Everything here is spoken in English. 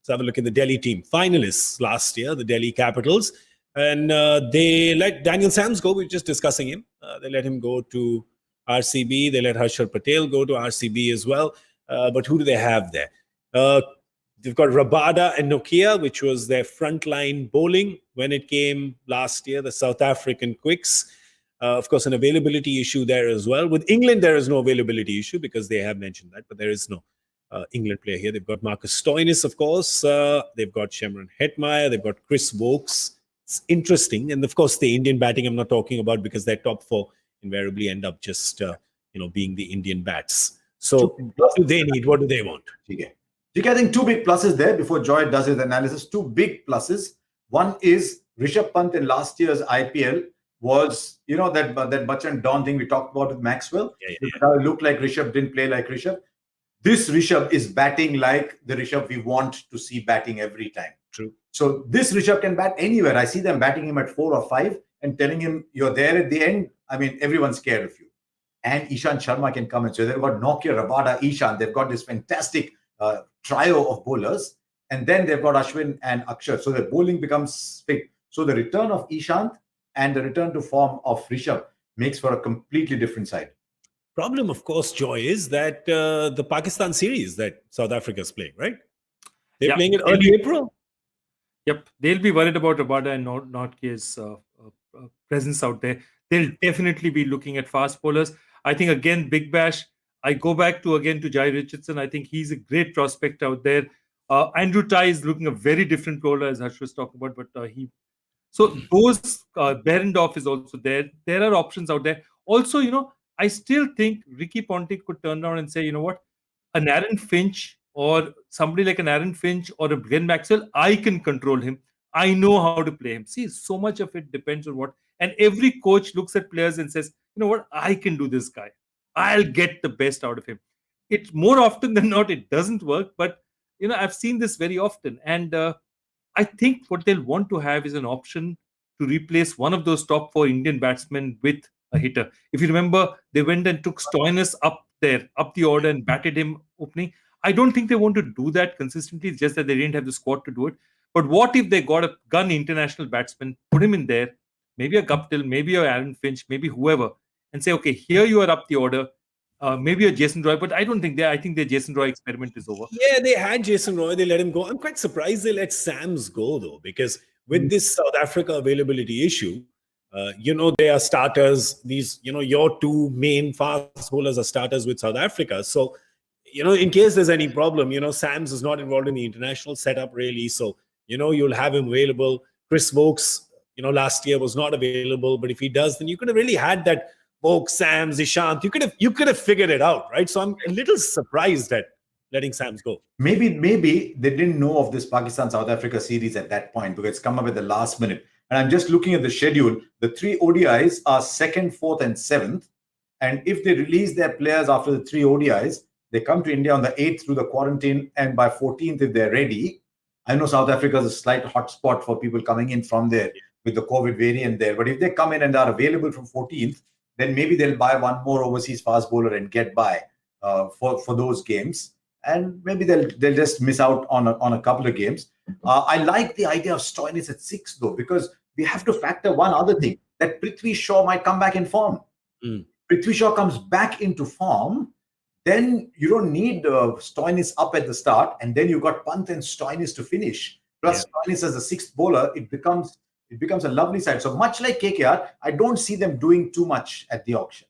Let's have a look at the Delhi team. Finalists last year, the Delhi Capitals. And they let Daniel Sams go. We're just discussing him. They let him go to RCB. They let Harshal Patel go to RCB as well. But who do they have there? They've got Rabada and Nokia, which was their frontline bowling when it came last year, the South African Quicks. Of course, an availability issue there as well. With England, there is no availability issue because they have mentioned that, but there is no England player here. They've got Marcus Stoinis, of course. They've got Shemron Hetmeyer. They've got Chris Wokes. It's interesting. And of course, the Indian batting I'm not talking about because their top four invariably end up just, being the Indian bats. So what do they need? What do they want? Okay. I think two big pluses there before Joy does his analysis. Two big pluses. One is Rishabh Pant in last year's IPL was, that Bachchan Dawn thing we talked about with Maxwell. It looked like Rishabh, didn't play like Rishabh. This Rishabh is batting like the Rishabh we want to see batting every time. True. So this Rishabh can bat anywhere. I see them batting him at 4 or 5 and telling him, you're there at the end. I mean, everyone's scared of you. And Ishant Sharma can come in. So they've got Nokia, Rabada, Ishant. They've got this fantastic trio of bowlers. And then they've got Ashwin and Akshar. So the bowling becomes big. So the return of Ishant and the return to form of Rishabh makes for a completely different side. Problem, of course, Joy, is that the Pakistan series that South Africa is playing, right? They're playing it early April. Yep. They'll be worried about Rabada and Notke's presence out there. They'll definitely be looking at fast bowlers. I think, again, Big Bash, I go back to Jai Richardson. I think he's a great prospect out there. Andrew Ty is looking a very different bowler, as Harsh was talking about, but So those, Behrendorff is also there. There are options out there. Also, I still think Ricky Ponting could turn around and say, you know what, an Aaron Finch or somebody like an Aaron Finch or a Glenn Maxwell, I can control him. I know how to play him. See, so much of it depends on what. And every coach looks at players and says, you know what, I can do this guy. I'll get the best out of him. It's more often than not, it doesn't work. But, I've seen this very often. And I think what they'll want to have is an option to replace one of those top 4 Indian batsmen with a hitter. If you remember, they went and took Stoinis up the order and batted him opening. I don't think they want to do that consistently. It's just that they didn't have the squad to do it. But what if they got a gun international batsman, put him in there, maybe a Guptill, maybe a Aaron Finch, maybe whoever, and say, okay, here you are up the order. Maybe a Jason Roy, but I don't think I think the Jason Roy experiment is over. Yeah, they had Jason Roy. They let him go. I'm quite surprised they let Sams go, though, because with this South Africa availability issue, they are starters. These, your 2 main fast bowlers are starters with South Africa. So, in case there's any problem, Sams is not involved in the international setup really. So, you'll have him available. Chris Wokes, last year was not available. But if he does, then you could have really had that Wokes, Sams, Ishant. You could have figured it out, right? So I'm a little surprised at letting Sams go. Maybe they didn't know of this Pakistan-South Africa series at that point because it's come up at the last minute. And I'm just looking at the schedule. The 3 ODIs are 2nd, 4th, and 7th. And if they release their players after the 3 ODIs, they come to India on the 8th through the quarantine. And by 14th, if they're ready, I know South Africa is a slight hotspot for people coming in from there with the COVID variant there. But if they come in and are available from 14th, then maybe they'll buy one more overseas fast bowler and get by for those games. And maybe they'll just miss out on a couple of games. I like the idea of Stoinis at 6, though, because we have to factor one other thing, that Prithvi Shaw might come back in form. Prithvi Shaw comes back into form, then you don't need Stoinis up at the start, and then you've got Pant and Stoinis to finish. Plus Stoinis as a 6th bowler, it becomes a lovely side. So much like KKR, I don't see them doing too much at the auction.